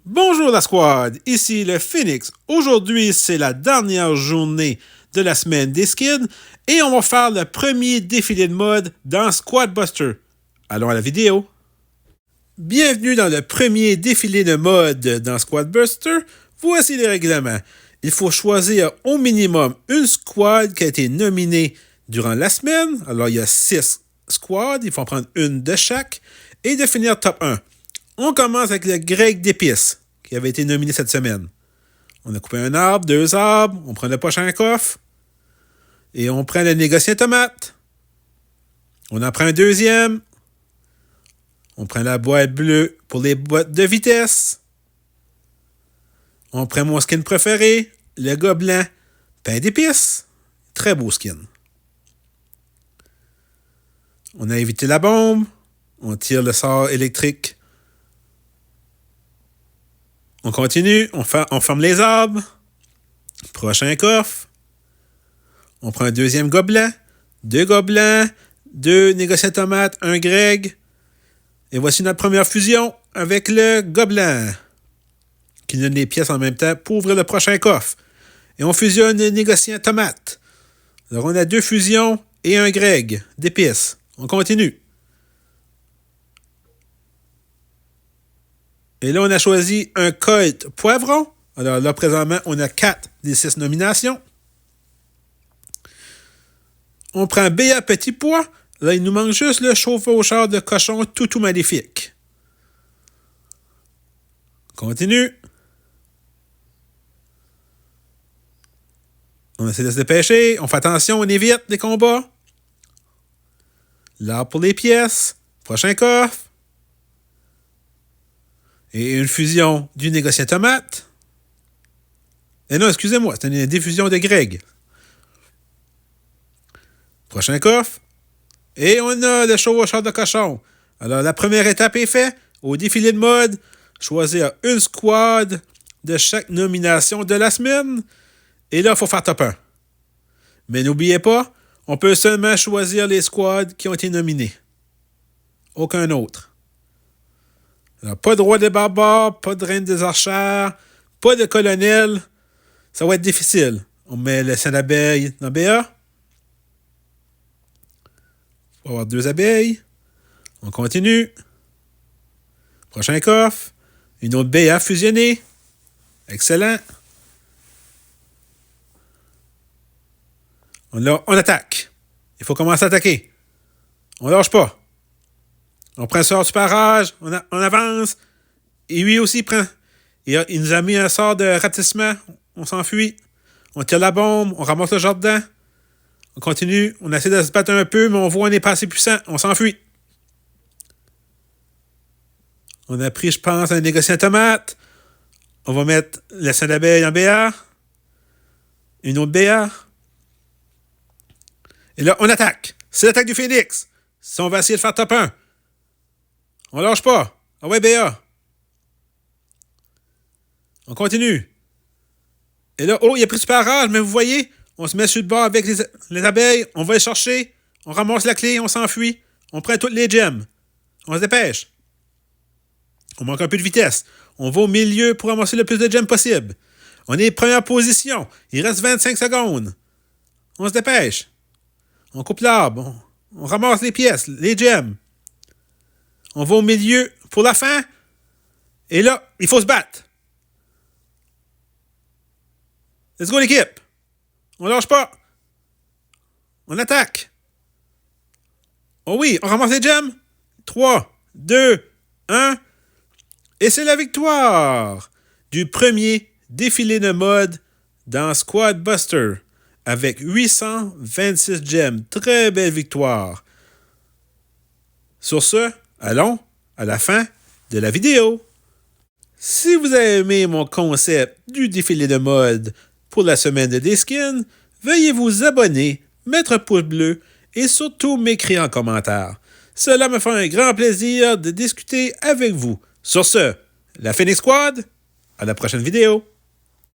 Bonjour la squad, ici le Phoenix. Aujourd'hui, c'est la dernière journée de la semaine des skins et on va faire le premier défilé de mode dans Squad Buster. Allons à la vidéo. Bienvenue dans le premier défilé de mode dans Squad Buster. Voici les règlements. Il faut choisir au minimum une squad qui a été nominée durant la semaine. Alors, il y a 6 squads, il faut en prendre une de chaque et définir top 1. On commence avec le grec d'épices, qui avait été nominé cette semaine. On a coupé un arbre, 2 arbres, on prend le prochain coffre, et on prend le négociant tomate. On en prend un deuxième. On prend la boîte bleue pour les boîtes de vitesse. On prend mon skin préféré, le gobelin, pain d'épices. Très beau skin. On a évité la bombe. On tire le sort électrique. On continue, on ferme les arbres. Prochain coffre. On prend un deuxième gobelin. 2 gobelins, 2 négociants tomates, 1 greg. Et voici notre première fusion avec le gobelin, qui donne les pièces en même temps pour ouvrir le prochain coffre. Et on fusionne le négociant tomate. Alors on a 2 fusions et 1 greg d'épices. On continue. Et là, on a choisi un Colt poivron. Alors là, présentement, on a 4 des 6 nominations. On prend BA petit pois. Là, il nous manque juste le chevaucheur de cochon tout maléfique. Continue. On essaie de se dépêcher. On fait attention, on évite les combats. L'arbre pour les pièces. Prochain coffre. Et une fusion du négociant tomate. Et non, excusez-moi, c'est une diffusion de greg. Prochain coffre. Et on a le chevaucheur de cochon. Alors, la première étape est faite. Au défilé de mode, choisir une squad de chaque nomination de la semaine. Et là, il faut faire top 1. Mais n'oubliez pas, on peut seulement choisir les squads qui ont été nominés. Aucun autre. Alors, pas de roi des barbares, pas de reine des archères, pas de colonel. Ça va être difficile. On met le saint d'abeille dans BA. On va avoir 2 abeilles. On continue. Prochain coffre. Une autre BA fusionnée. Excellent. On attaque. Il faut commencer à attaquer. On lâche pas. On prend un sort du parage, on avance. Et lui aussi prend. Il nous a mis un sort de ratissement. On s'enfuit. On tire la bombe, on ramasse le jardin. On continue, on essaie de se battre un peu, mais on voit qu'on n'est pas assez puissant. On s'enfuit. On a pris, je pense, un négociant tomate. On va mettre le saint d'abeille en BA. Une autre BA. Et là, on attaque. C'est l'attaque du Phoenix. Si on va essayer de faire top 1. On lâche pas. Ah ouais, BA. On continue. Et là, il y a plus de parage, mais vous voyez, on se met sur le bord avec les abeilles, on va les chercher, on ramasse la clé, on s'enfuit, on prend toutes les gemmes. On se dépêche. On manque un peu de vitesse. On va au milieu pour ramasser le plus de gemmes possible. On est première position. Il reste 25 secondes. On se dépêche. On coupe l'arbre. On ramasse les pièces, les gemmes. On va au milieu pour la fin. Et là, il faut se battre. Let's go l'équipe. On lâche pas. On attaque. Oh oui, on ramasse les gemmes. 3, 2, 1. Et c'est la victoire du premier défilé de mode dans Squad Buster avec 826 gemmes. Très belle victoire. Sur ce, allons à la fin de la vidéo. Si vous avez aimé mon concept du défilé de mode pour la semaine des skins, veuillez vous abonner, mettre un pouce bleu et surtout m'écrire en commentaire. Cela me fait un grand plaisir de discuter avec vous. Sur ce, la Phoenix Squad, à la prochaine vidéo.